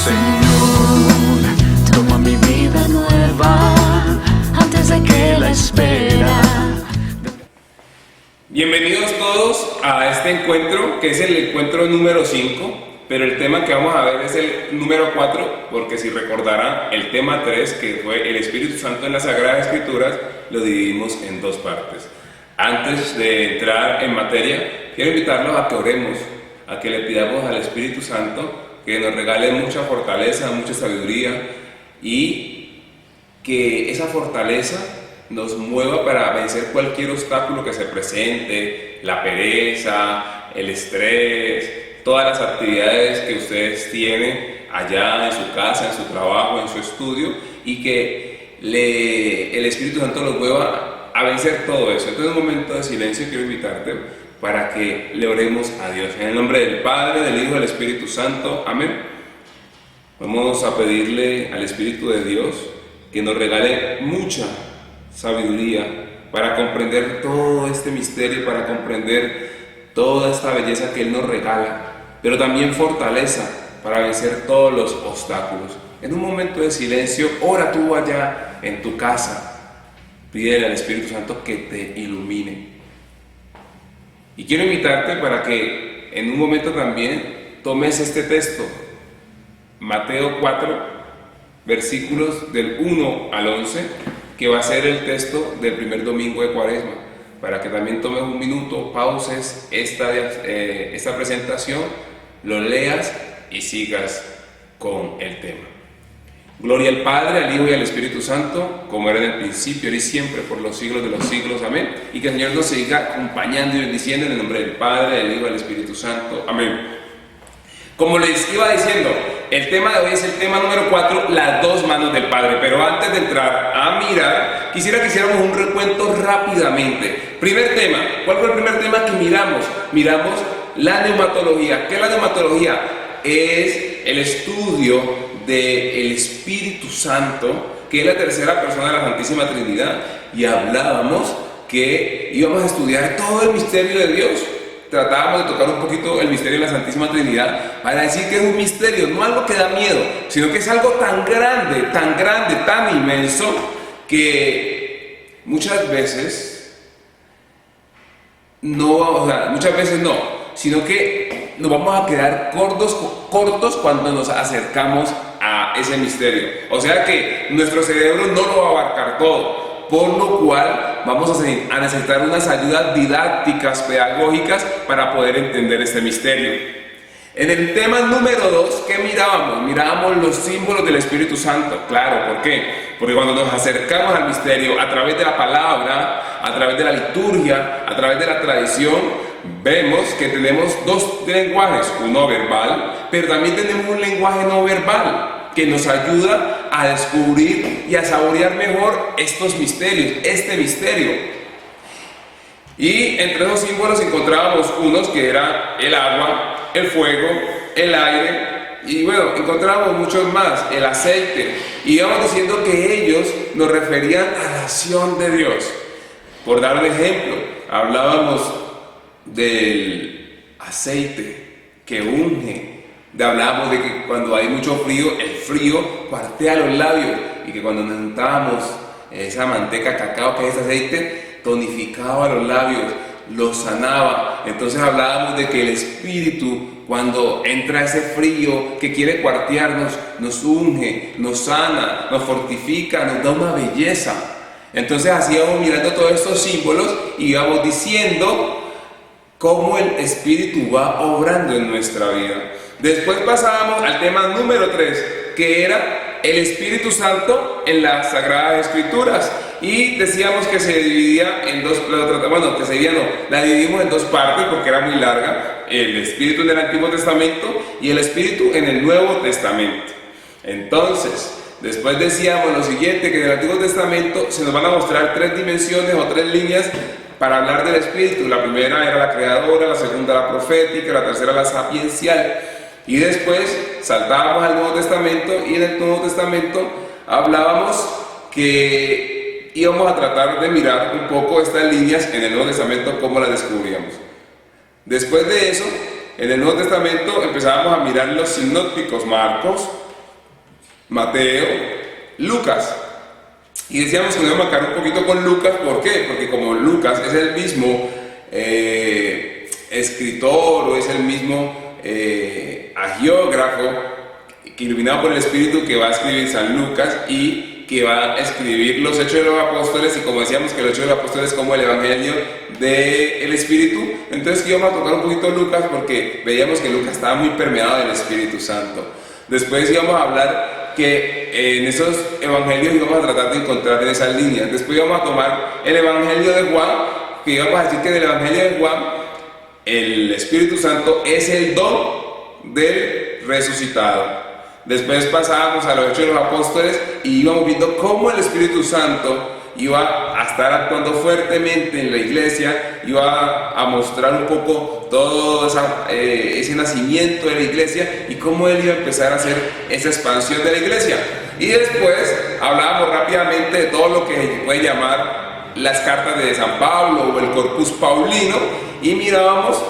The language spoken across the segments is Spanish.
Señor, toma mi vida nueva antes de que la espera. Bienvenidos todos a este encuentro, que es el encuentro número 5, pero el tema que vamos a ver es el número 4, porque si recordarán, el tema 3, que fue el Espíritu Santo en las Sagradas Escrituras, lo dividimos en dos partes. Antes de entrar en materia, quiero invitarlos a que oremos, a que le pidamos al Espíritu Santo que nos regale mucha fortaleza, mucha sabiduría, y que esa fortaleza nos mueva para vencer cualquier obstáculo que se presente, la pereza, el estrés, todas las actividades que ustedes tienen allá en su casa, en su trabajo, en su estudio, y que el Espíritu Santo los mueva a vencer todo eso. Entonces, en un momento de silencio quiero invitarte para que le oremos a Dios. En el nombre del Padre, del Hijo y del Espíritu Santo. Amén. Vamos a pedirle al Espíritu de Dios que nos regale mucha sabiduría para comprender todo este misterio, para comprender toda esta belleza que Él nos regala, pero también fortaleza para vencer todos los obstáculos. En un momento de silencio, ora tú allá en tu casa, pídele al Espíritu Santo que te ilumine. Y quiero invitarte para que en un momento también tomes este texto, Mateo 4, versículos del 1 al 11, que va a ser el texto del primer domingo de Cuaresma, para que también tomes un minuto, pauses esta presentación, lo leas y sigas con el tema. Gloria al Padre, al Hijo y al Espíritu Santo, como era en el principio, ahora y siempre, por los siglos de los siglos. Amén. Y que el Señor nos siga acompañando y bendiciendo en el nombre del Padre, del Hijo y del Espíritu Santo. Amén. Como les iba diciendo, el tema de hoy es el tema número 4, las dos manos del Padre. Pero antes de entrar a mirar, quisiera que hiciéramos un recuento rápidamente. Primer tema, ¿cuál fue el primer tema que miramos? Miramos la neumatología. ¿Qué es la neumatología? Es el estudio del Espíritu Santo, que es la tercera persona de la Santísima Trinidad, y hablábamos que íbamos a estudiar todo el misterio de Dios. Tratábamos de tocar un poquito el misterio de la Santísima Trinidad para decir que es un misterio, no algo que da miedo, sino que es algo tan grande, tan inmenso, que muchas veces no, sino que nos vamos a quedar cortos cuando nos acercamos a ese misterio. O sea que nuestro cerebro no lo va a abarcar todo, por lo cual vamos a necesitar unas ayudas didácticas, pedagógicas, para poder entender este misterio. En el tema número 2, ¿qué mirábamos? Mirábamos los símbolos del Espíritu Santo. Claro, ¿por qué? Porque cuando nos acercamos al misterio a través de la palabra, a través de la liturgia, a través de la tradición, vemos que tenemos dos lenguajes, uno verbal, pero también tenemos un lenguaje no verbal que nos ayuda a descubrir y a saborear mejor estos misterios, este misterio. Y entre esos símbolos encontrábamos unos que eran el agua, el fuego, el aire, y bueno, encontrábamos muchos más, el aceite, y íbamos diciendo que ellos nos referían a la acción de Dios. Por dar un ejemplo, hablábamos del aceite que unge, hablábamos de que cuando hay mucho frío, el frío cuartea los labios, y que cuando nos untábamos esa manteca cacao, que es aceite, tonificaba los labios, los sanaba. Entonces hablábamos de que el Espíritu, cuando entra ese frío que quiere cuartearnos, nos unge, nos sana, nos fortifica, nos da una belleza. Entonces así íbamos mirando todos estos símbolos y íbamos diciendo cómo el Espíritu va obrando en nuestra vida. Después pasábamos al tema número 3, que era el Espíritu Santo en las Sagradas Escrituras, y decíamos que se dividía en dos, la dividimos en dos partes porque era muy larga: el Espíritu en el Antiguo Testamento y el Espíritu en el Nuevo Testamento. Entonces, después decíamos lo siguiente, que en el Antiguo Testamento se nos van a mostrar 3 dimensiones o 3 líneas para hablar del Espíritu. La primera era la creadora, la segunda la profética, la tercera la sapiencial. Y después saltábamos al Nuevo Testamento, y en el Nuevo Testamento hablábamos que íbamos a tratar de mirar un poco estas líneas en el Nuevo Testamento, cómo las descubríamos. Después de eso, en el Nuevo Testamento empezábamos a mirar los sinópticos, Marcos, Mateo, Lucas. Y decíamos que nos íbamos a marcar un poquito con Lucas. ¿Por qué? Porque como Lucas es el mismo escritor o es el mismo agiógrafo iluminado por el Espíritu que va a escribir San Lucas y que va a escribir los Hechos de los Apóstoles, y como decíamos que los Hechos de los Apóstoles es como el Evangelio del Espíritu, entonces que íbamos a tocar un poquito Lucas porque veíamos que Lucas estaba muy permeado del Espíritu Santo. Después íbamos a hablar que en esos evangelios íbamos a tratar de encontrar en esas líneas. Después íbamos a tomar el Evangelio de Juan, que íbamos a decir que en el Evangelio de Juan el Espíritu Santo es el don del resucitado. Después pasábamos a los Hechos de los Apóstoles y íbamos viendo cómo el Espíritu Santo iba a estar actuando fuertemente en la iglesia, iba a mostrar un poco todo ese nacimiento de la iglesia y cómo él iba a empezar a hacer esa expansión de la iglesia. Y después hablábamos rápidamente de todo lo que se puede llamar las cartas de San Pablo o el Corpus Paulino, y mirábamos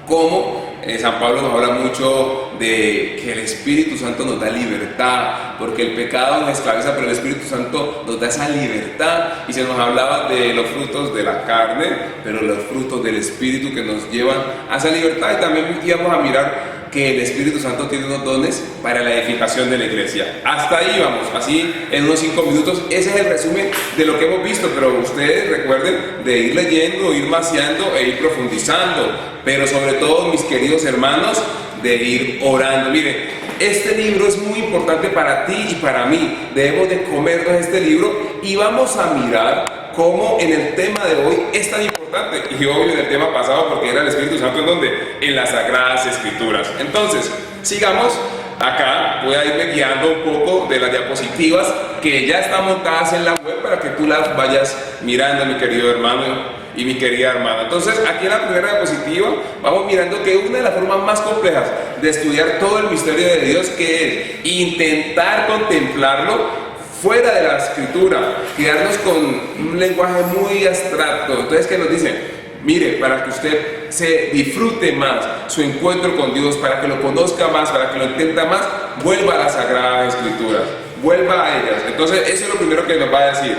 cómo San Pablo nos habla mucho de que el Espíritu Santo nos da libertad, porque el pecado nos esclaviza, pero el Espíritu Santo nos da esa libertad. Y se nos hablaba de los frutos de la carne, pero los frutos del Espíritu que nos llevan a esa libertad. Y también íbamos a mirar que el Espíritu Santo tiene unos dones para la edificación de la iglesia. Hasta ahí vamos, así en unos 5 minutos. Ese es el resumen de lo que hemos visto, pero ustedes recuerden de ir leyendo, ir maciando e ir profundizando, pero sobre todo, mis queridos hermanos, de ir orando. Miren, este libro es muy importante para ti y para mí. Debemos de comernos este libro y vamos a mirar cómo en el tema de hoy es tan importante, y obvio en el tema pasado porque era el Espíritu Santo, en donde, en las Sagradas Escrituras. Entonces, sigamos. Acá voy a irme guiando un poco de las diapositivas que ya están montadas en la web para que tú las vayas mirando, mi querido hermano y mi querida hermana. Entonces, aquí en la primera diapositiva vamos mirando que una de las formas más complejas de estudiar todo el misterio de Dios, que es intentar contemplarlo fuera de la escritura, quedarnos con un lenguaje muy abstracto. Entonces, ¿qué nos dicen? Mire, para que usted se disfrute más su encuentro con Dios, para que lo conozca más, para que lo entienda más, vuelva a las Sagradas Escrituras, vuelva a ellas. Entonces, eso es lo primero que nos va a decir.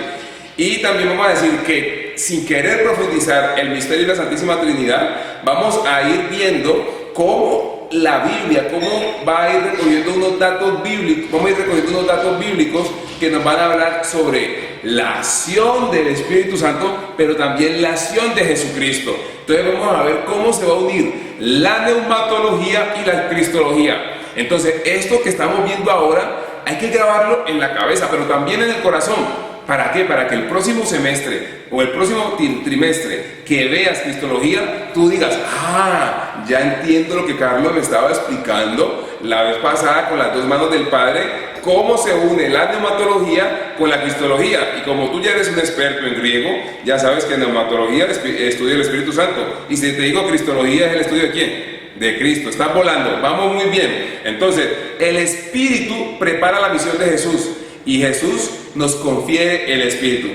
Y también vamos a decir que, sin querer profundizar el misterio de la Santísima Trinidad, vamos a ir viendo cómo la Biblia, cómo va a ir recogiendo unos datos bíblicos, vamos a ir recogiendo unos datos bíblicos que nos van a hablar sobre la acción del Espíritu Santo, pero también la acción de Jesucristo. Entonces vamos a ver cómo se va a unir la neumatología y la cristología. Entonces, esto que estamos viendo ahora hay que grabarlo en la cabeza, pero también en el corazón. ¿Para qué? Para que el próximo semestre o el próximo trimestre que veas cristología, tú digas: ah, ya entiendo lo que Carlos me estaba explicando la vez pasada con las dos manos del Padre, cómo se une la neumatología con la cristología. Y como tú ya eres un experto en griego, ya sabes que neumatología estudia el Espíritu Santo, y si te digo cristología, es el estudio de ¿quién? De Cristo. Estás volando, vamos muy bien. Entonces, el Espíritu prepara la misión de Jesús y Jesús nos confiere el Espíritu.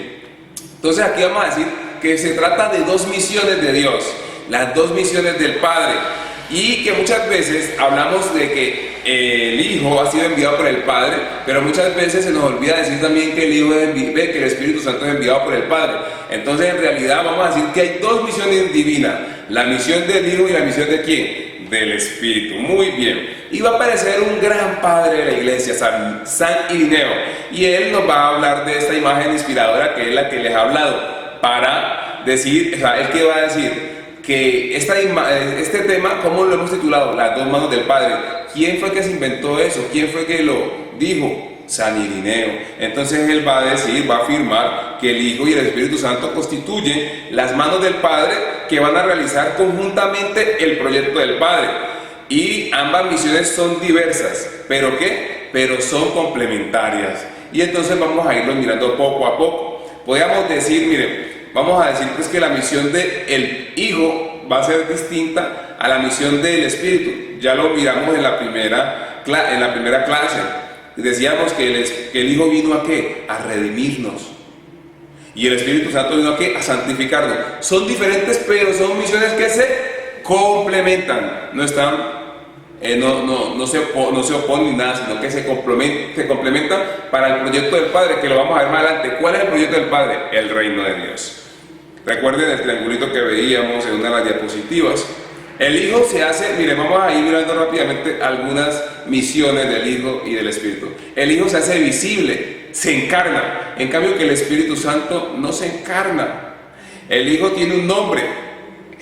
Entonces, aquí vamos a decir que se trata de dos misiones de Dios, las dos misiones del Padre, y que muchas veces hablamos de que el Hijo ha sido enviado por el Padre, pero muchas veces se nos olvida decir también que el Hijo que el Espíritu Santo es enviado por el Padre. Entonces, en realidad vamos a decir que hay dos misiones divinas: la misión del Hijo y la misión de ¿quién? Del Espíritu. Muy bien. Y va a aparecer un gran padre de la iglesia, San Irineo, y él nos va a hablar de esta imagen inspiradora que es la que les he hablado, para decir, o sea, él que va a decir que este tema, ¿cómo lo hemos titulado? Las dos manos del Padre. ¿Quién fue que se inventó eso? ¿Quién fue que lo dijo? San Irineo. Entonces él va a decir, va a afirmar que el Hijo y el Espíritu Santo constituyen las manos del Padre que van a realizar conjuntamente el proyecto del Padre. Y ambas misiones son diversas, ¿pero qué? Pero son complementarias. Y entonces vamos a irlo mirando poco a poco. Podríamos decir, miren, vamos a decir pues que la misión del Hijo va a ser distinta a la misión del Espíritu. Ya lo miramos en la primera clase. Decíamos que el Hijo vino ¿a qué? A redimirnos. Y el Espíritu Santo vino ¿a qué? A santificarnos. Son diferentes, pero son misiones que se complementan. No están no se oponen ni nada, sino que se complementan para el proyecto del Padre, que lo vamos a ver más adelante. ¿Cuál es el proyecto del Padre? El reino de Dios. Recuerden el triangulito que veíamos en una de las diapositivas. El Hijo se hace, mire, vamos a ir mirando rápidamente algunas misiones del Hijo y del Espíritu. El Hijo se hace visible, se encarna, en cambio que el Espíritu Santo no se encarna. El Hijo tiene un nombre,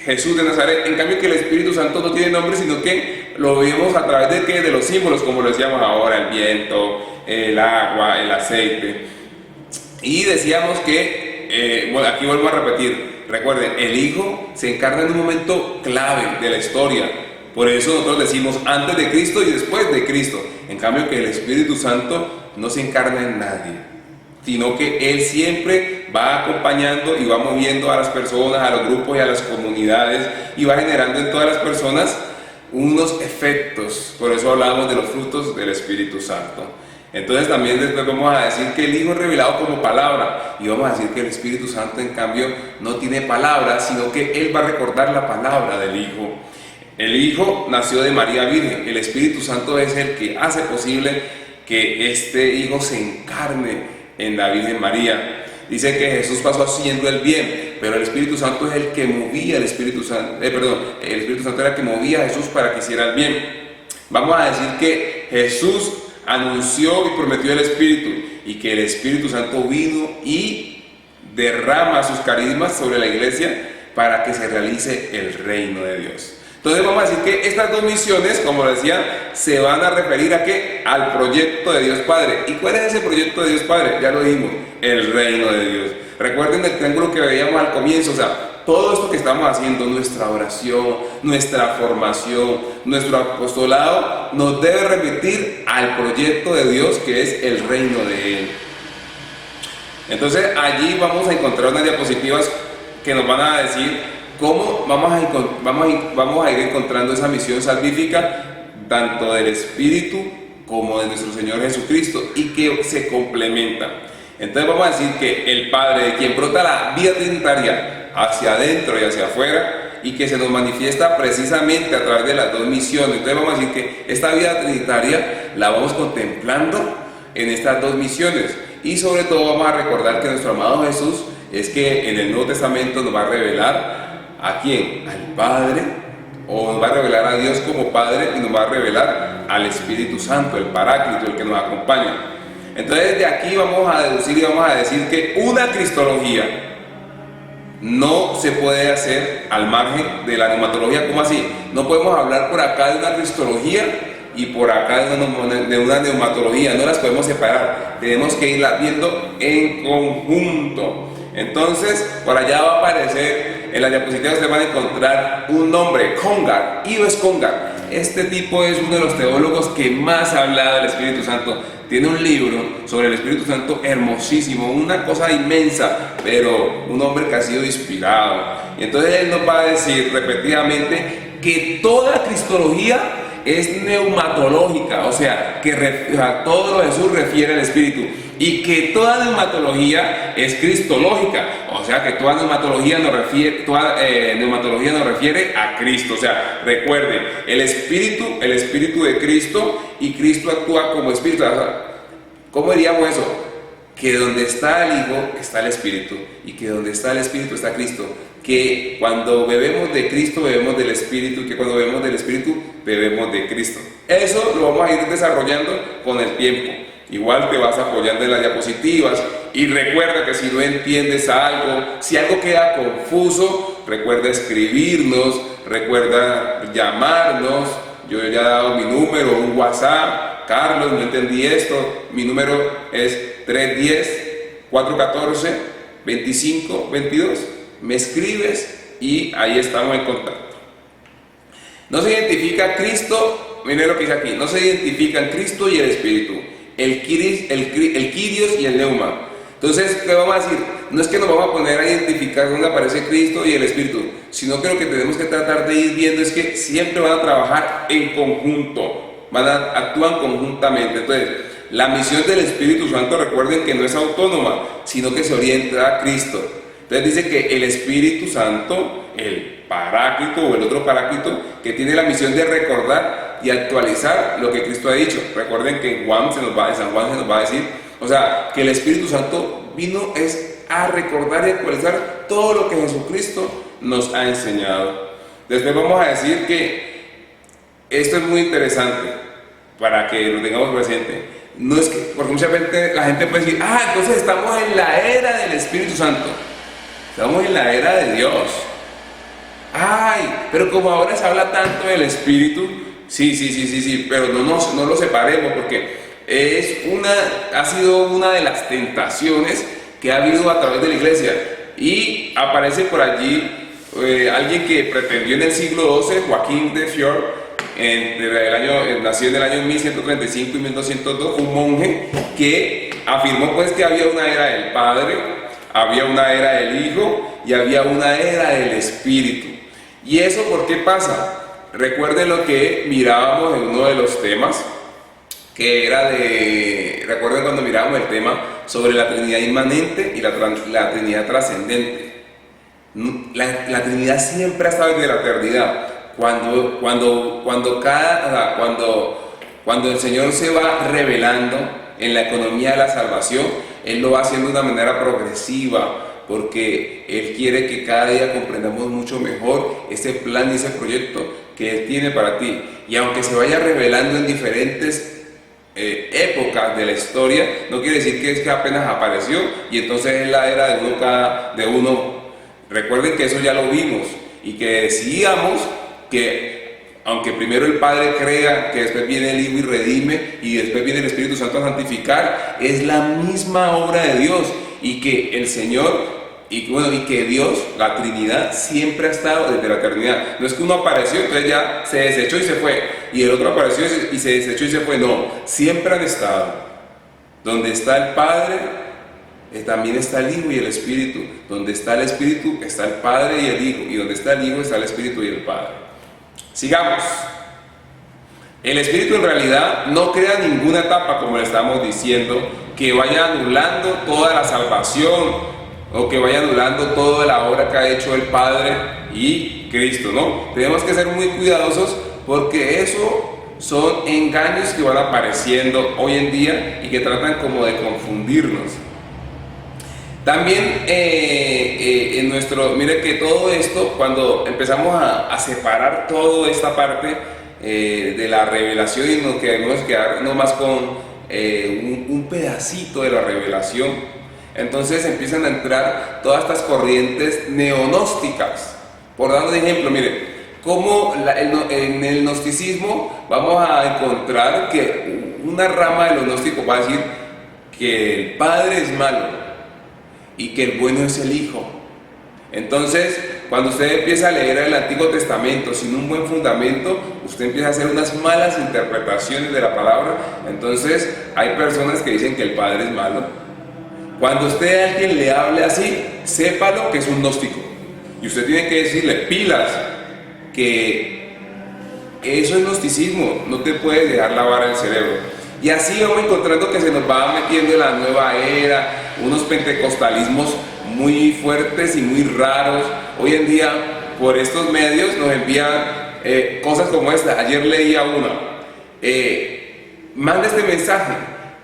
Jesús de Nazaret, en cambio que el Espíritu Santo no tiene nombre, sino que lo vemos a través de ¿qué? De los símbolos, como lo decíamos ahora, el viento, el agua, el aceite. Y decíamos que, bueno, aquí vuelvo a repetir, recuerden, el Hijo se encarna en un momento clave de la historia. Por eso nosotros decimos antes de Cristo y después de Cristo. En cambio que el Espíritu Santo no se encarna en nadie, sino que Él siempre va acompañando y va moviendo a las personas, a los grupos y a las comunidades, y va generando en todas las personas unos efectos. Por eso hablamos de los frutos del Espíritu Santo. Entonces también después vamos a decir que el Hijo es revelado como palabra, y vamos a decir que el Espíritu Santo en cambio no tiene palabra, sino que Él va a recordar la palabra del Hijo. El Hijo nació de María Virgen, el Espíritu Santo es el que hace posible que este Hijo se encarne en la Virgen María. Dice que Jesús pasó haciendo el bien, pero el Espíritu Santo es el que movía el Espíritu Santo, el Espíritu Santo era el que movía a Jesús para que hiciera el bien. Vamos a decir que Jesús anunció y prometió el Espíritu, y que el Espíritu Santo vino y derrama sus carismas sobre la iglesia para que se realice el reino de Dios. Entonces vamos a decir que estas dos misiones, como decía, se van a referir a ¿qué? Al proyecto de Dios Padre. ¿Y cuál es ese proyecto de Dios Padre? Ya lo dijimos, el reino de Dios. Recuerden el triángulo que veíamos al comienzo, o sea, todo esto que estamos haciendo, nuestra oración, nuestra formación, nuestro apostolado, nos debe remitir al proyecto de Dios, que es el reino de Él. Entonces allí vamos a encontrar unas diapositivas que nos van a decir cómo vamos a ir encontrando esa misión salvífica, tanto del Espíritu como de nuestro Señor Jesucristo, y que se complementan. Entonces vamos a decir que el Padre, de quien brota la vida trinitaria hacia adentro y hacia afuera, y que se nos manifiesta precisamente a través de las dos misiones. Entonces vamos a decir que esta vida trinitaria la vamos contemplando en estas dos misiones, y sobre todo vamos a recordar que nuestro amado Jesús es que en el Nuevo Testamento nos va a revelar ¿a quién? Al Padre, o nos va a revelar a Dios como Padre, y nos va a revelar al Espíritu Santo, el Paráclito, el que nos acompaña. Entonces de aquí vamos a deducir y vamos a decir que una cristología no se puede hacer al margen de la neumatología. ¿Cómo así? No podemos hablar por acá de una cristología y por acá de una neumatología, no las podemos separar, tenemos que irlas viendo en conjunto. Entonces por allá va a aparecer, en las diapositivas se van a encontrar un nombre, Congar, Yves Congar. Este tipo es uno de los teólogos que más ha hablado del Espíritu Santo. Tiene un libro sobre el Espíritu Santo hermosísimo, una cosa inmensa, pero un hombre que ha sido inspirado. Y entonces él nos va a decir repetidamente que toda cristología es neumatológica, o sea, que todo lo de Jesús refiere al Espíritu, y que toda neumatología es cristológica, o sea, que toda neumatología nos refiere a Cristo. O sea, recuerden, el Espíritu de Cristo, y Cristo actúa como Espíritu. ¿Cómo diríamos eso? Que donde está el Hijo está el Espíritu, y que donde está el Espíritu está Cristo. Que cuando bebemos de Cristo bebemos del Espíritu, y que cuando bebemos del Espíritu bebemos de Cristo. Eso lo vamos a ir desarrollando con el tiempo. Igual te vas apoyando en las diapositivas, y recuerda que si no entiendes algo, si algo queda confuso, recuerda escribirnos, recuerda llamarnos. Yo ya he dado mi número, un WhatsApp: Carlos, no entendí esto. Mi número es 310-414-2522. Me escribes y ahí estamos en contacto. No se identifica Cristo, miren lo que dice aquí, no se identifican Cristo y el Espíritu, el Kyrios y el Neuma. Entonces, ¿qué vamos a decir? No es que nos vamos a poner a identificar dónde aparece Cristo y el Espíritu, sino que lo que tenemos que tratar de ir viendo es que siempre van a trabajar en conjunto, actúan conjuntamente. Entonces, la misión del Espíritu Santo, recuerden que no es autónoma, sino que se orienta a Cristo. Entonces dice que el Espíritu Santo, el Paráclito o el otro Paráclito, que tiene la misión de recordar y actualizar lo que Cristo ha dicho. Recuerden que en San Juan se nos va a decir, o sea, que el Espíritu Santo vino es a recordar y actualizar todo lo que Jesucristo nos ha enseñado. Después vamos a decir que esto es muy interesante para que lo tengamos presente. No es que, porque muchas veces la gente puede decir, entonces estamos en la era del Espíritu Santo. Estamos en la era de Dios. Pero como ahora se habla tanto del Espíritu, sí, pero no lo separemos, porque ha sido una de las tentaciones que ha habido a través de la iglesia. Y aparece por allí alguien que pretendió en el siglo XII, Joaquín de Fior, nació en el año 1135 y 1202, un monje que afirmó pues que había una era del Padre, había una era del Hijo y había una era del Espíritu. ¿Y eso por qué pasa? Recuerden lo que mirábamos en uno de los temas, que era recuerden cuando mirábamos el tema sobre la Trinidad inmanente y la Trinidad trascendente. La Trinidad siempre ha estado desde la eternidad. Cuando el Señor se va revelando en la economía de la salvación, Él lo va haciendo de una manera progresiva, porque Él quiere que cada día comprendamos mucho mejor ese plan y ese proyecto que Él tiene para ti. Y aunque se vaya revelando en diferentes épocas de la historia, no quiere decir que es que apenas apareció y entonces es la era de uno. Recuerden que eso ya lo vimos y que decíamos que aunque primero el Padre crea, que después viene el Hijo y redime y después viene el Espíritu Santo a santificar, es la misma obra de Dios, y que el Señor y que Dios, la Trinidad, siempre ha estado desde la eternidad. No es que uno apareció, entonces ya se desechó y se fue, y el otro apareció y se desechó y se fue. No, siempre han estado. Donde está el Padre, también está el Hijo y el Espíritu. Donde está el Espíritu, está el Padre y el Hijo. Y donde está el Hijo, está el Espíritu y el Padre. Sigamos. El Espíritu en realidad no crea ninguna etapa, como le estamos diciendo, que vaya anulando toda la salvación o que vaya anulando toda la obra que ha hecho el Padre y Cristo, ¿no? Tenemos que ser muy cuidadosos, porque eso son engaños que van apareciendo hoy en día y que tratan como de confundirnos. También mire que todo esto, cuando empezamos a separar toda esta parte de la revelación y nos quedar nomás con un pedacito de la revelación, entonces empiezan a entrar todas estas corrientes neonósticas. Por dar un ejemplo, mire, como en el gnosticismo vamos a encontrar que una rama de los gnósticos va a decir que el Padre es malo y que el bueno es el Hijo. Entonces, cuando usted empieza a leer el Antiguo Testamento sin un buen fundamento, usted empieza a hacer unas malas interpretaciones de la palabra. Entonces, hay personas que dicen que el Padre es malo. Cuando usted a alguien le hable así, sépalo que es un gnóstico. Y usted tiene que decirle, pilas, que eso es gnosticismo, no te puedes dejar lavar el cerebro. Y así vamos encontrando que se nos va metiendo en la nueva era, unos pentecostalismos muy fuertes y muy raros. Hoy en día, por estos medios, nos envían cosas como esta. Ayer leía una. Manda este mensaje,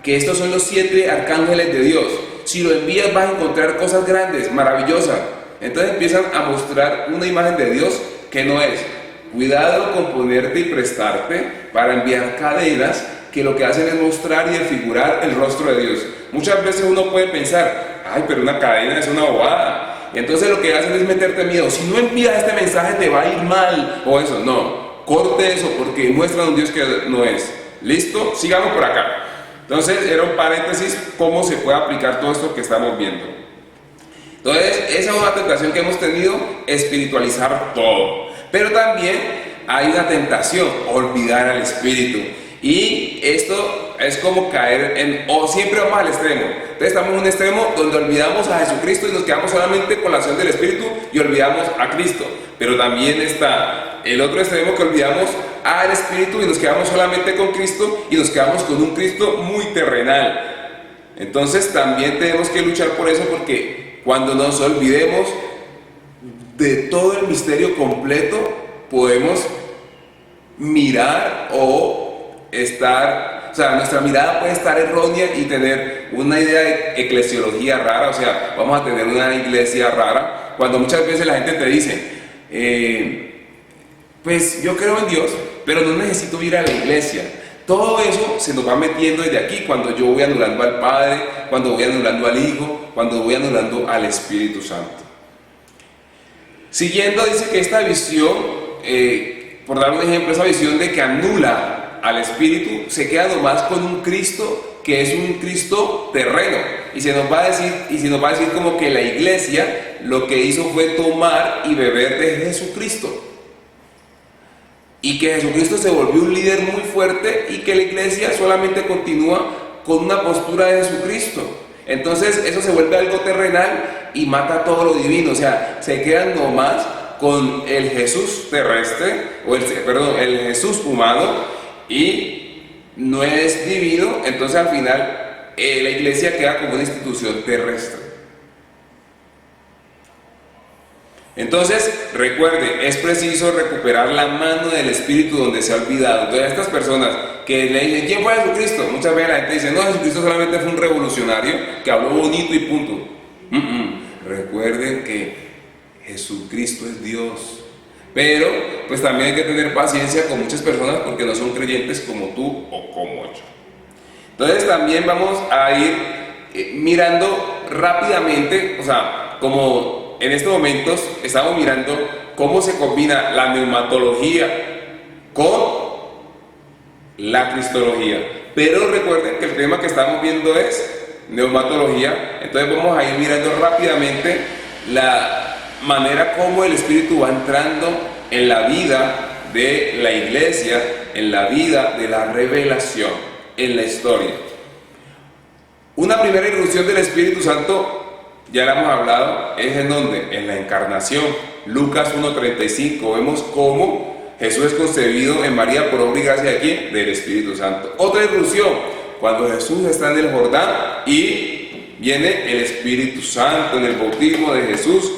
que estos son los 7 arcángeles de Dios. Si lo envías vas a encontrar cosas grandes, maravillosas. Entonces empiezan a mostrar una imagen de Dios que no es. Cuidado con ponerte y prestarte para enviar cadenas que lo que hacen es mostrar y desfigurar el rostro de Dios. Muchas veces uno puede pensar, pero una cadena es una bobada. Y entonces lo que hacen es meterte miedo. Si no envías este mensaje te va a ir mal. O eso, no. Corte eso, porque muestran un Dios que no es. ¿Listo? Sigamos por acá. Entonces era un paréntesis cómo se puede aplicar todo esto que estamos viendo. Entonces esa es una tentación que hemos tenido, espiritualizar todo. Pero también hay una tentación, olvidar al Espíritu. Y esto es como caer siempre vamos al extremo. Entonces estamos en un extremo donde olvidamos a Jesucristo y nos quedamos solamente con la acción del Espíritu y olvidamos a Cristo. Pero también está el otro extremo, que olvidamos al Espíritu y nos quedamos solamente con Cristo y nos quedamos con un Cristo muy terrenal. Entonces también tenemos que luchar por eso, porque cuando nos olvidemos de todo el misterio completo, podemos mirar nuestra mirada puede estar errónea y tener una idea de eclesiología rara, o sea, vamos a tener una iglesia rara, cuando muchas veces la gente te dice, pues yo creo en Dios, pero no necesito ir a la iglesia. Todo eso se nos va metiendo desde aquí, cuando yo voy anulando al Padre, cuando voy anulando al Hijo, cuando voy anulando al Espíritu Santo. Siguiendo, dice que esta visión, por dar un ejemplo, esa visión de que anula al Espíritu, se queda nomás con un Cristo que es un Cristo terreno, y se nos va a decir como que la iglesia lo que hizo fue tomar y beber de Jesucristo, y que Jesucristo se volvió un líder muy fuerte y que la iglesia solamente continúa con una postura de Jesucristo. Entonces eso se vuelve algo terrenal y mata todo lo divino, o sea, se quedan nomás con el Jesús terrestre, el Jesús humano, y no es divino. Entonces al final la iglesia queda como una institución terrestre. Entonces, recuerde, es preciso recuperar la mano del Espíritu donde se ha olvidado. Entonces, estas personas que le dicen, ¿quién fue Jesucristo? Muchas veces la gente dice, no, Jesucristo solamente fue un revolucionario que habló bonito y punto. Recuerden que Jesucristo es Dios. Pero, pues también hay que tener paciencia con muchas personas porque no son creyentes como tú o como yo. Entonces, también vamos a ir mirando rápidamente, o sea, como en estos momentos estamos mirando cómo se combina la neumatología con la cristología. Pero recuerden que el tema que estamos viendo es neumatología. Entonces vamos a ir mirando rápidamente la manera como el Espíritu va entrando en la vida de la iglesia, en la vida de la revelación, en la historia. Una primera irrupción del Espíritu Santo, ya la hemos hablado, es en donde, en la encarnación. Lucas 1:35, vemos cómo Jesús es concebido en María por obra y gracia de ¿quién? Del Espíritu Santo. Otra irrupción, cuando Jesús está en el Jordán y viene el Espíritu Santo en el bautismo de Jesús,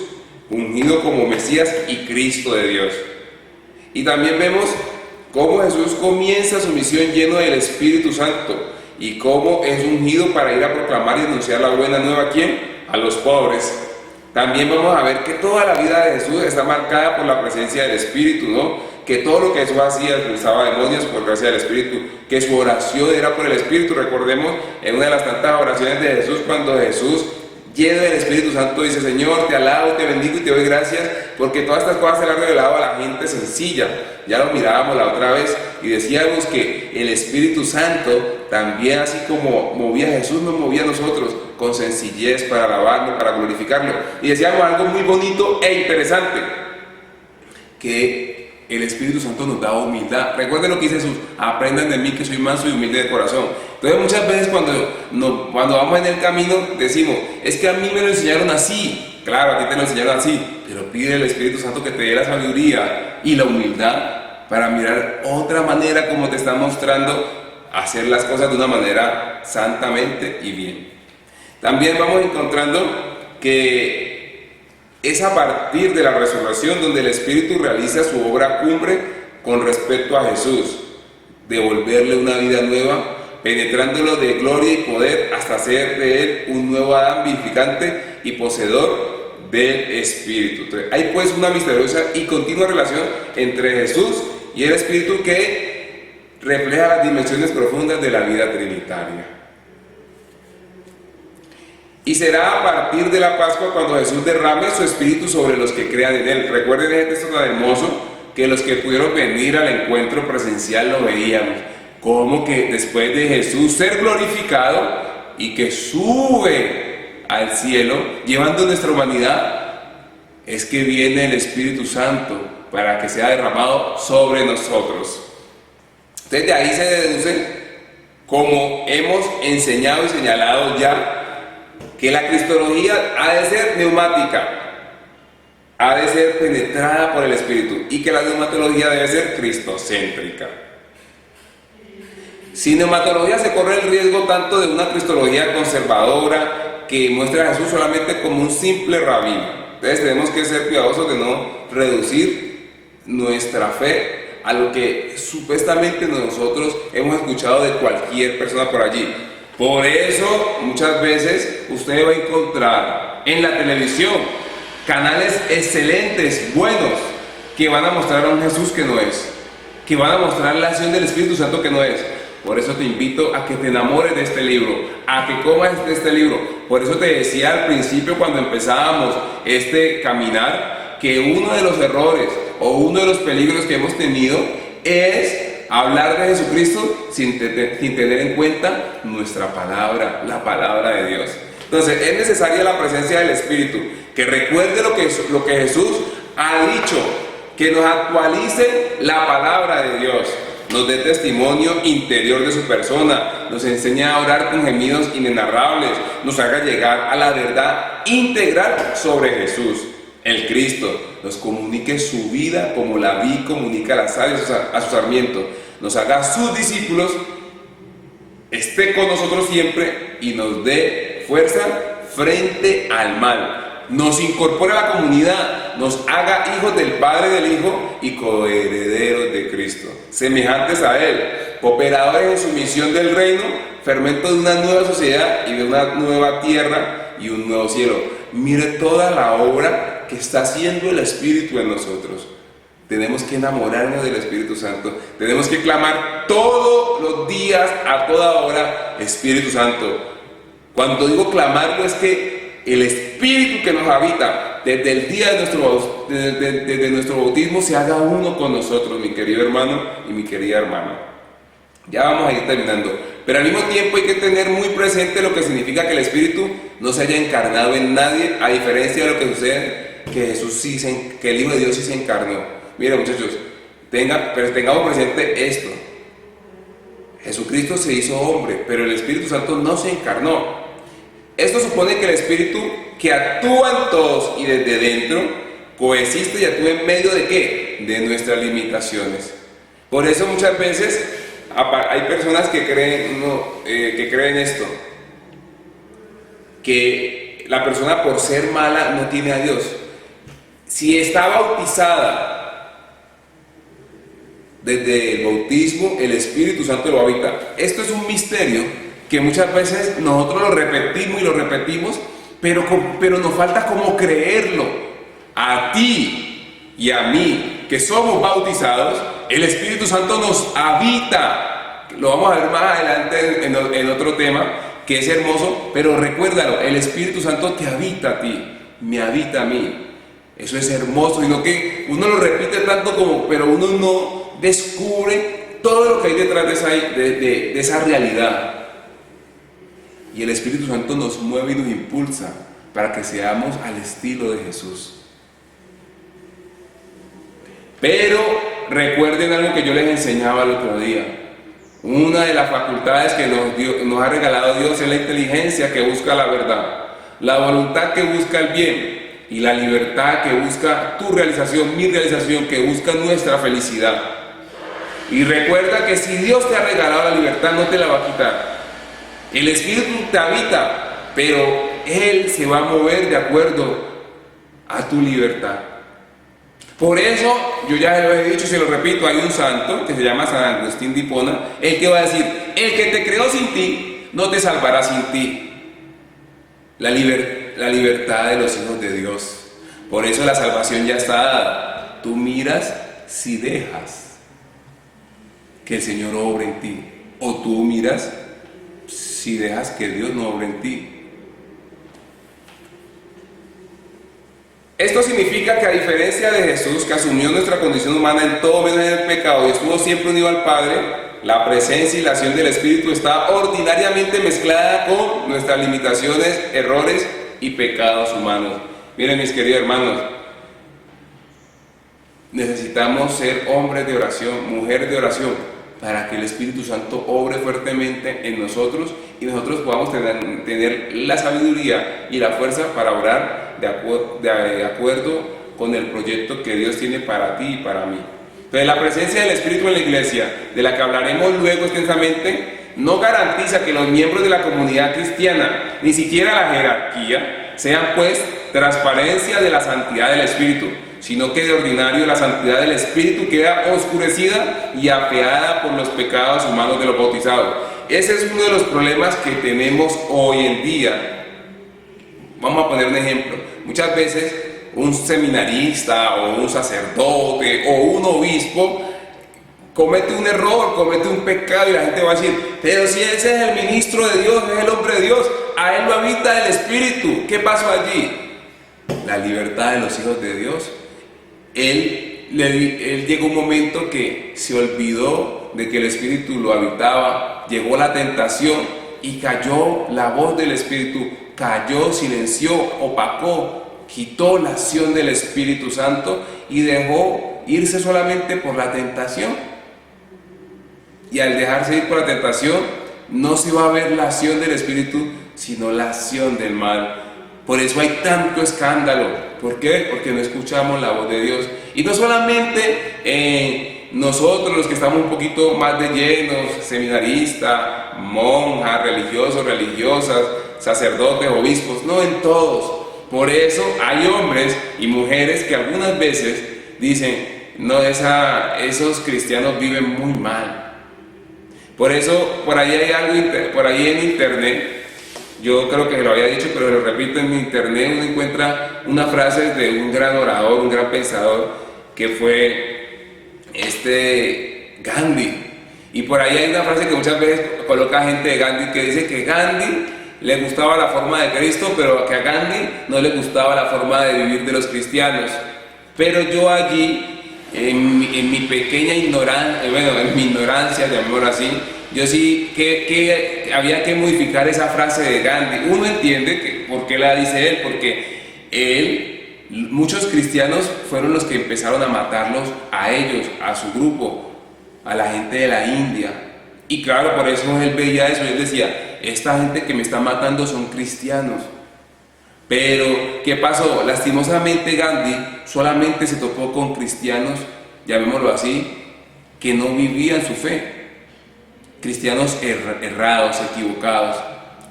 ungido como Mesías y Cristo de Dios. Y también vemos cómo Jesús comienza su misión lleno del Espíritu Santo y cómo es ungido para ir a proclamar y anunciar la buena nueva ¿a quién? A los pobres. También vamos a ver que toda la vida de Jesús está marcada por la presencia del Espíritu, ¿no? Que todo lo que Jesús hacía expulsaba demonios por gracia del Espíritu, que su oración era por el Espíritu. Recordemos en una de las tantas oraciones de Jesús, cuando Jesús, lleno del Espíritu Santo, dice: Señor, te alabo, te bendigo y te doy gracias porque todas estas cosas se las han revelado a la gente sencilla. Ya lo mirábamos la otra vez y decíamos que el Espíritu Santo también, así como movía a Jesús, nos movía a nosotros con sencillez para alabarlo, para glorificarlo. Y decíamos algo muy bonito e interesante, que el Espíritu Santo nos da humildad. Recuerden lo que dice Jesús: aprendan de mí que soy manso y humilde de corazón. Entonces muchas veces cuando vamos en el camino decimos: es que a mí me lo enseñaron así. Claro, a ti te lo enseñaron así, pero pide al Espíritu Santo que te dé la sabiduría y la humildad para mirar otra manera como te está mostrando hacer las cosas de una manera santamente y bien. También vamos encontrando que es a partir de la resurrección donde el Espíritu realiza su obra cumbre con respecto a Jesús, devolverle una vida nueva, penetrándolo de gloria y poder hasta hacer de él un nuevo Adán vivificante y poseedor del Espíritu. Entonces, hay pues una misteriosa y continua relación entre Jesús y el Espíritu que refleja las dimensiones profundas de la vida trinitaria. Y será a partir de la Pascua cuando Jesús derrame su Espíritu sobre los que crean en él. Recuerden este texto tan hermoso, que los que pudieron venir al encuentro presencial lo veíamos, como que después de Jesús ser glorificado y que sube al cielo llevando nuestra humanidad, es que viene el Espíritu Santo para que sea derramado sobre nosotros. Entonces de ahí se deduce, como hemos enseñado y señalado ya, que la cristología ha de ser neumática, ha de ser penetrada por el Espíritu, y que la neumatología debe ser cristocéntrica. Sin neumatología se corre el riesgo tanto de una cristología conservadora que muestra a Jesús solamente como un simple rabino. Entonces tenemos que ser cuidadosos de no reducir nuestra fe a lo que supuestamente nosotros hemos escuchado de cualquier persona por allí. Por eso muchas veces usted va a encontrar en la televisión canales excelentes, buenos, que van a mostrar a un Jesús que no es, que van a mostrar la acción del Espíritu Santo que no es. Por eso te invito a que te enamores de este libro, a que comas de este libro. Por eso te decía al principio, cuando empezábamos este caminar, que uno de los errores o uno de los peligros que hemos tenido es hablar de Jesucristo sin tener en cuenta nuestra palabra, la palabra de Dios. Entonces es necesaria la presencia del Espíritu, que recuerde lo que Jesús ha dicho, que nos actualice la palabra de Dios, nos dé testimonio interior de su persona, nos enseñe a orar con gemidos inenarrables, nos haga llegar a la verdad integral sobre Jesús, el Cristo, nos comunique su vida como la vid comunica la sal a su sarmiento, nos haga sus discípulos, esté con nosotros siempre y nos dé fuerza frente al mal. Nos incorpore a la comunidad, nos haga hijos del Padre y del Hijo y coherederos de Cristo, semejantes a Él, cooperadores en su misión del reino, fermento de una nueva sociedad y de una nueva tierra y un nuevo cielo. Mire toda la obra que está haciendo el Espíritu en nosotros. Tenemos que enamorarnos del Espíritu Santo, tenemos que clamar todos los días, a toda hora, Espíritu Santo. Cuando digo clamarlo es que el Espíritu que nos habita desde el día de nuestro bautismo se haga uno con nosotros, mi querido hermano y mi querida hermana. Ya vamos a ir terminando, pero al mismo tiempo hay que tener muy presente lo que significa que el Espíritu no se haya encarnado en nadie, a diferencia de lo que sucede, que el Hijo de Dios sí se encarnó. Mira, muchachos, pero tengamos presente esto: Jesucristo se hizo hombre, pero el Espíritu Santo no se encarnó. Esto supone que el Espíritu que actúa en todos y desde dentro coexiste y actúa en medio de ¿qué? De nuestras limitaciones. Por eso muchas veces hay personas que creen esto, que la persona por ser mala no tiene a Dios. Si está bautizada desde el bautismo, el Espíritu Santo lo habita. Esto es un misterio que muchas veces nosotros lo repetimos y lo repetimos, pero nos falta como creerlo. A ti y a mí, que somos bautizados, el Espíritu Santo nos habita. Lo vamos a ver más adelante en otro tema, que es hermoso, pero recuérdalo, el Espíritu Santo te habita a ti, me habita a mí. Eso es hermoso, sino que uno lo repite tanto pero uno no descubre todo lo que hay detrás de esa realidad. Y el Espíritu Santo nos mueve y nos impulsa para que seamos al estilo de Jesús. Pero recuerden algo que yo les enseñaba el otro día. Una de las facultades que nos ha regalado Dios es la inteligencia que busca la verdad, la voluntad que busca el bien y la libertad que busca tu realización, mi realización, que busca nuestra felicidad. Y recuerda que si Dios te ha regalado la libertad, no te la va a quitar. El Espíritu te habita, pero Él se va a mover de acuerdo a tu libertad. Por eso, yo ya lo he dicho y se lo repito, hay un santo que se llama San Agustín de Hipona, el que va a decir: el que te creó sin ti, no te salvará sin ti. La libertad de los hijos de Dios. Por eso la salvación ya está dada. Tú miras si dejas que el Señor obre en ti, o tú miras si dejas que Dios no obre en ti. Esto significa que, a diferencia de Jesús, que asumió nuestra condición humana en todo menos en el pecado y estuvo siempre unido al Padre, la presencia y la acción del Espíritu está ordinariamente mezclada con nuestras limitaciones, errores y pecados humanos. Miren, mis queridos hermanos, necesitamos ser hombres de oración, mujeres de oración, para que el Espíritu Santo obre fuertemente en nosotros y nosotros podamos tener la sabiduría y la fuerza para orar de acuerdo con el proyecto que Dios tiene para ti y para mí. Entonces, la presencia del Espíritu en la iglesia, de la que hablaremos luego extensamente, no garantiza que los miembros de la comunidad cristiana, ni siquiera la jerarquía, sean pues transparencia de la santidad del Espíritu, sino que de ordinario la santidad del Espíritu queda oscurecida y apeada por los pecados humanos de los bautizados. Ese es uno de los problemas que tenemos hoy en día. Vamos a poner un ejemplo. Muchas veces un seminarista o un sacerdote o un obispo comete un error, comete un pecado y la gente va a decir, pero si ese es el ministro de Dios, es el hombre de Dios, a él lo habita el Espíritu. ¿Qué pasó allí? La libertad de los hijos de Dios. Él llegó un momento que se olvidó de que el Espíritu lo habitaba, llegó la tentación y cayó la voz del Espíritu, cayó, silenció, opacó, quitó la acción del Espíritu Santo y dejó irse solamente por la tentación. Y al dejarse ir por la tentación, no se va a ver la acción del Espíritu, sino la acción del mal. Por eso hay tanto escándalo. ¿Por qué? Porque no escuchamos la voz de Dios. Y no solamente nosotros los que estamos un poquito más de llenos, seminaristas, monjas, religiosos, religiosas, sacerdotes, obispos, no, en todos. Por eso hay hombres y mujeres que algunas veces dicen, no, esos cristianos viven muy mal. Por eso, por ahí hay algo, por ahí en internet, yo creo que lo había dicho, pero lo repito, en internet uno encuentra una frase de un gran orador, un gran pensador, que fue Gandhi. Y por ahí hay una frase que muchas veces coloca gente de Gandhi, que dice que Gandhi le gustaba la forma de Cristo, pero que a Gandhi no le gustaba la forma de vivir de los cristianos. Pero yo allí, en mi pequeña ignorancia, en mi ignorancia, llamémoslo así, yo sí que había que modificar esa frase de Gandhi. Uno entiende por qué la dice él, porque muchos cristianos fueron los que empezaron a matarlos a ellos, a su grupo, a la gente de la India. Y claro, por eso él veía eso, él decía, esta gente que me está matando son cristianos. Pero, ¿qué pasó? Lastimosamente Gandhi solamente se topó con cristianos, llamémoslo así, que no vivían su fe. Cristianos errados, equivocados.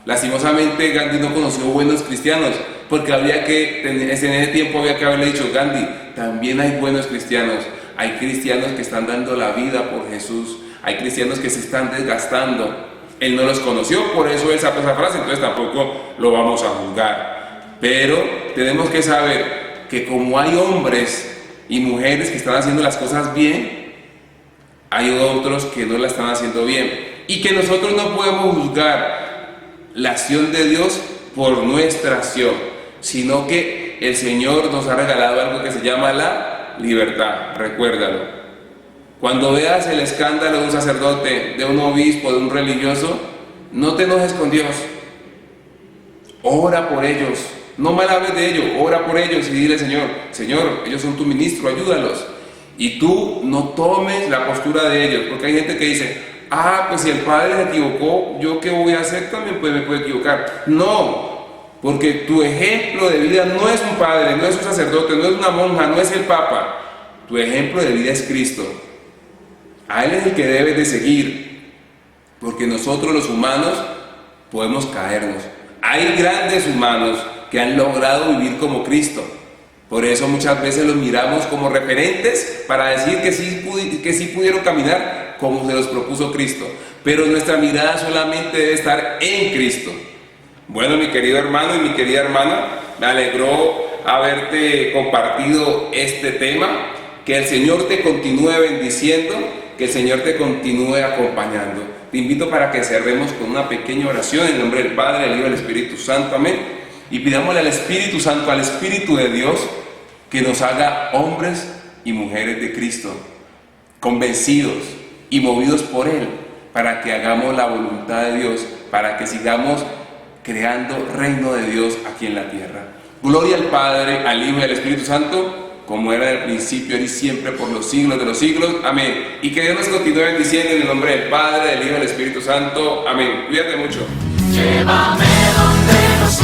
Lastimosamente Gandhi no conoció buenos cristianos, porque en ese tiempo había que haberle dicho, Gandhi, también hay buenos cristianos. Hay cristianos que están dando la vida por Jesús. Hay cristianos que se están desgastando. Él no los conoció, por eso él sacó esa frase, entonces tampoco lo vamos a juzgar. Pero tenemos que saber que como hay hombres y mujeres que están haciendo las cosas bien, hay otros que no la están haciendo bien. Y que nosotros no podemos juzgar la acción de Dios por nuestra acción, sino que el Señor nos ha regalado algo que se llama la libertad. Recuérdalo. Cuando veas el escándalo de un sacerdote, de un obispo, de un religioso, no te enojes con Dios. Ora por ellos. No mal hables de ellos, ora por ellos y dile, Señor, ellos son tu ministro, ayúdalos. Y tú no tomes la postura de ellos, porque hay gente que dice, pues si el padre se equivocó, ¿yo qué voy a hacer? También me puedo equivocar. No, porque tu ejemplo de vida no es un padre, no es un sacerdote, no es una monja, no es el papa. Tu ejemplo de vida es Cristo. A Él es el que debes de seguir, porque nosotros los humanos podemos caernos. Hay grandes humanos que han logrado vivir como Cristo. Por eso muchas veces los miramos como referentes para decir que sí pudieron caminar como se los propuso Cristo. Pero nuestra mirada solamente debe estar en Cristo. Bueno, mi querido hermano y mi querida hermana, me alegró haberte compartido este tema. Que el Señor te continúe bendiciendo, que el Señor te continúe acompañando. Te invito para que cerremos con una pequeña oración en nombre del Padre, del Hijo y del Espíritu Santo. Amén. Y pidámosle al Espíritu Santo, al Espíritu de Dios, que nos haga hombres y mujeres de Cristo, convencidos y movidos por Él, para que hagamos la voluntad de Dios, para que sigamos creando reino de Dios aquí en la tierra. Gloria al Padre, al Hijo y al Espíritu Santo, como era del principio, ahora y siempre, por los siglos de los siglos. Amén. Y que Dios nos continúe bendiciendo en el nombre del Padre, del Hijo y del Espíritu Santo. Amén. Cuídate mucho. Llévame donde los